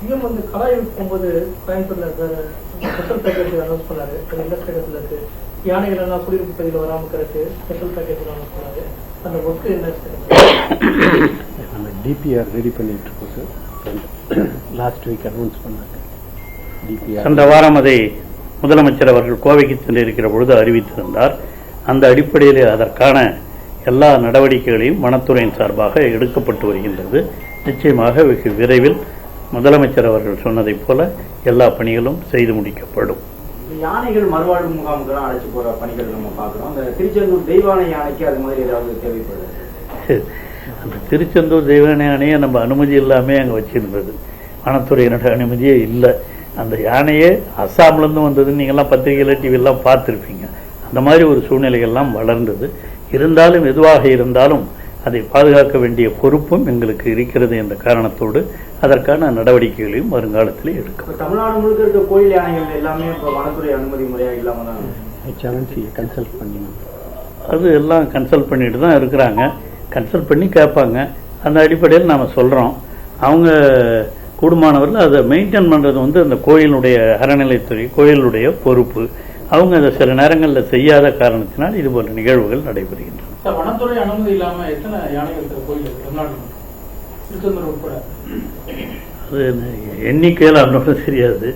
CM வந்து கலாய்வுக்கு போகும்போது கோயம்புத்தூர்ல ஸ்பெஷல் பேக்கேஜ் அனௌன்ஸ் பண்ணாரு. அது எந்த ஸ்டேட்டஸ்ல இருக்கு? யானைகள் எல்லாம் குடியிருப்பு பகுதியில் வராம இருக்கிறதுக்கு ஸ்பெஷல் பேக்கேஜ் அனௌன்ஸ் பண்ணாரு. அந்த ஒர்க்கு என்ன ஸ்டேட்டஸ்? நம்ம டிபிஆர் ரெடி பண்ணிட்டு இருக்கோம் சார். லாஸ்ட் வீக் அனௌன்ஸ் பண்ணாங்க டிபிஆர். சென்ற வாரம் அதை முதலமைச்சர் அவர்கள் கோவைக்கு சென்றிருக்கிற பொழுது அறிவித்திருந்தார். அந்த அடிப்படையில் அதற்கான எல்லா நடவடிக்கைகளையும் வனத்துறையின் சார்பாக எடுக்கப்பட்டு வருகின்றது. நிச்சயமாக வெகு விரைவில் முதலமைச்சர் அவர்கள் சொன்னதைப் போல எல்லா பணிகளும் செய்து முடிக்கப்படும். யானைகள் மறுவாழ்வு முகாம்கள் அழைச்சு போற பணிகள் நம்ம பார்க்கிறோம். அந்த திருச்செந்தூர் தெய்வானை யானைக்கு அது மாதிரி ஏதாவது தேவைப்படுது? அந்த திருச்செந்தூர் தெய்வானை யானையை நம்ம அனுமதி இல்லாமே அங்கே வச்சிருந்தது. வனத்துறையினோட அனுமதியே இல்லை. அந்த யானையே அஸ்ஸாம்லேருந்து வந்ததுன்னு நீங்கள்லாம் பத்திரிகையில் டிவியெல்லாம் பார்த்துருப்பீங்க. அந்த மாதிரி ஒரு சூழ்நிலைகள்லாம் வளர்ந்தது. இருந்தாலும் எதுவாக இருந்தாலும் அதை பாதுகாக்க வேண்டிய பொறுப்பும் எங்களுக்கு இருக்கிறது என்ற காரணத்தோடு அதற்கான நடவடிக்கைகளையும் வருங்காலத்தில் எடுக்கும். தமிழ்நாடு முழுக்க இருக்க கோயில் யானைகள் எல்லாமே இப்போ வனத்துறை அனுமதி முறையாக இல்லாம தான் கன்சல்ட் பண்ணி அது எல்லாம் கன்சல்ட் பண்ணிட்டு தான் இருக்கிறாங்க. கன்சல்ட் பண்ணி கேட்பாங்க. அந்த அடிப்படையில் நாம் சொல்கிறோம். அவங்க கூடுமானவர்கள் அதை மெயின்டைன் பண்ணுறது வந்து அந்த கோயிலுடைய அறநிலைத்துறை கோயிலுடைய பொறுப்பு. அவங்க அதை சில நேரங்களில் செய்யாத காரணத்தினால் இது போன்ற நிகழ்வுகள் நடைபெறுகின்றன. வனத்துறை அனுமதி இல்லாம எத்தனை யானைகள் கோயில் தமிழ்நாட்டில் திருச்செந்தூர் உட்பட? அது எண்ணிக்கையில் அவ்வளோ தெரியாது.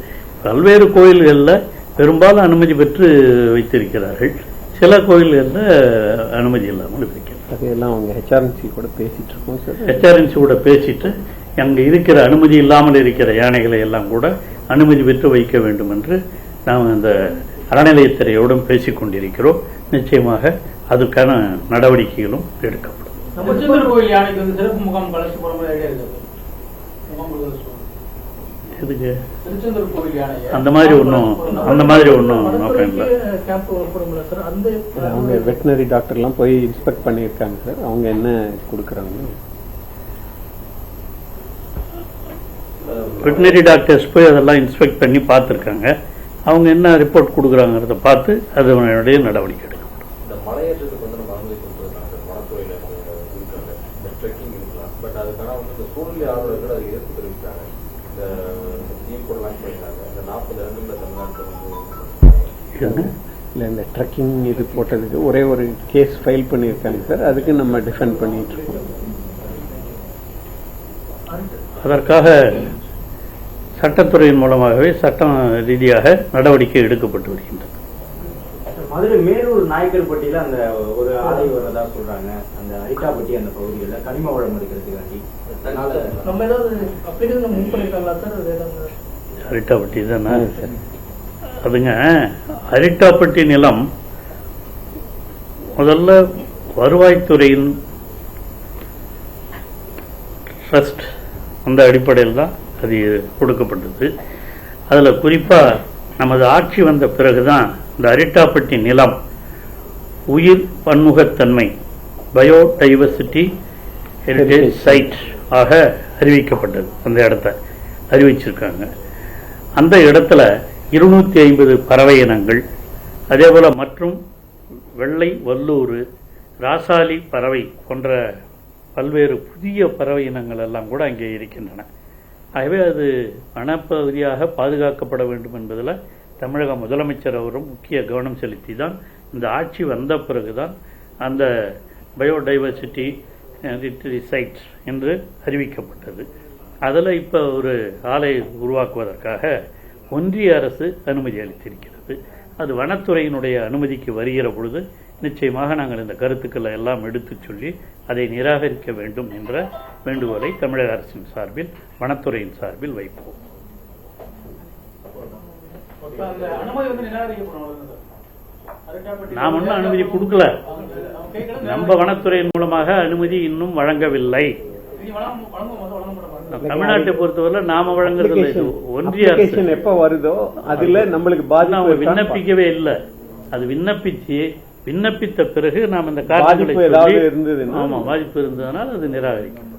பல்வேறு கோயில்களில் பெரும்பாலும் அனுமதி பெற்று வைத்திருக்கிறார்கள். சில கோயில்களில் அனுமதி இல்லாமல் இருக்கிறது. அதையெல்லாம் அவங்க ஹெச்ஆர்என்சி கூட பேசிட்டு இருக்கோம் சார். ஹெச்ஆர்என்சி கூட பேசிட்டு அங்கே இருக்கிற அனுமதி இல்லாமல் இருக்கிற யானைகளை எல்லாம் கூட அனுமதி பெற்று வைக்க வேண்டும் என்று நாம் அந்த அறநிலையத்துறையோடும் பேசிக் கொண்டிருக்கிறோம். நிச்சயமாக அதுக்கான நடவடிக்கைகளும் எடுக்கப்படும். திருச்செந்தூர் கோயில் யானைக்கு வந்து சிறப்பு முகாம் கலந்து போற மாதிரி ஐடியா இருக்கு. எதுக்கு திருச்செந்தூர் கோயில் யானை அந்த மாதிரி ஒன்றும் அவங்க வெட்டினரி டாக்டர்லாம் போய் இன்ஸ்பெக்ட் பண்ணியிருக்காங்க சார். அவங்க என்ன கொடுக்குறாங்க? வெட்டினரி டாக்டர்ஸ் போய் அதெல்லாம் இன்ஸ்பெக்ட் பண்ணி பார்த்துருக்காங்க. அவங்க என்ன ரிப்போர்ட் கொடுக்குறாங்கிறத பார்த்து அதனுடைய நடவடிக்கை எடுக்கப்படும். இந்த மலையேற்றத்துக்கு வந்து நம்ம அனுமதி கொடுத்துருக்காங்க வனத்துறையில் இருக்காங்க. இந்த ட்ரெக்கிங் இருக்கலாம். பட் அதுக்கான வந்து இந்த சூழ்நிலை ஆர்வலர்கள் அதை எதிர்ப்பு தெரிவிக்கிறாங்க. இந்த டீம் கூட லான்ச் பண்ணியிருக்காங்க. இந்த 40 இடங்களில் தமிழ்நாட்டில் வந்து இல்லை இந்த ட்ரெக்கிங் இது போட்டதுக்கு ஒரே ஒரு கேஸ் ஃபைல் பண்ணியிருக்காங்க சார். அதுக்கு நம்ம டிஃபெண்ட் பண்ணிட்டு இருக்கோம். அதற்காக சட்டத்துறையின் மூலமாகவே சட்டம் ரீதியாக நடவடிக்கை எடுக்கப்பட்டு வருகின்றது. மதுரை மேலூர் நாயக்கர்பட்டியில அந்த ஒரு ஆலை வரதா சொல்றாங்க. அந்த அரிட்டாப்பட்டி அந்த பகுதிகளில் கனிம வளம் எடுக்கிறதுக்காண்டி நம்ம ஏதாவது அப்படி முன் பண்ணிருக்காங்களா சார்? அரிட்டாப்பட்டி தானே அதுங்க. அரிட்டாப்பட்டி நிலம் முதல்ல வருவாய்த்துறையின் ட்ரஸ்ட் அந்த அடிப்படையில் தான் அது கொடுக்கப்பட்டது. அதில் குறிப்பாக நமது ஆட்சி வந்த பிறகுதான் இந்த அரிட்டாப்பட்டி நிலம் உயிர் பன்முகத்தன்மை பயோடைவர்சிட்டி ஹெரிட்டேஜ் சைட் ஆக அறிவிக்கப்பட்டது. அந்த இடத்த அறிவிச்சிருக்காங்க. அந்த இடத்துல 250 பறவை இனங்கள், அதே போல் மற்றும் வெள்ளை வல்லூர், ராசாலி பறவை போன்ற பல்வேறு புதிய பறவை இனங்கள் எல்லாம் கூட அங்கே இருக்கின்றன. ஆகவே அது வனப்பகுதியாக பாதுகாக்கப்பட வேண்டும் என்பதில் தமிழக முதலமைச்சர் அவரும் முக்கிய கவனம் செலுத்தி தான் இந்த ஆட்சி வந்த பிறகுதான் அந்த பயோடைவர்சிட்டி சைட் என்று அறிவிக்கப்பட்டது. அதில் இப்போ ஒரு ஆலை உருவாக்குவதற்காக ஒன்றிய அரசு அனுமதி அளித்திருக்கிறது. அது வனத்துறையினுடைய அனுமதிக்கு வருகிற பொழுது நிச்சயமாக நாங்கள் இந்த கருத்துக்களை எல்லாம் எடுத்துச் சொல்லி அதை நிராகரிக்க வேண்டும் என்ற வேண்டுகோளை தமிழக அரசின் சார்பில் வனத்துறையின் சார்பில் வைப்போம். நாம் ஒன்றும் அனுமதி கொடுக்கல. நம்ம வனத்துறையின் மூலமாக அனுமதி இன்னும் வழங்கவில்லை. தமிழ்நாட்டை பொறுத்தவரை நாம வழங்குறது ஒன்றிய அரசு எப்ப வருதோ அதுல நம்மளுக்கு பாதிப்பு விண்ணப்பிக்கவே இல்லை. அது விண்ணப்பித்த பிறகு நாம் இந்த காரணங்களை சொல்லி பாதிப்பு இருந்ததனால் அது நிராகரிக்கும்.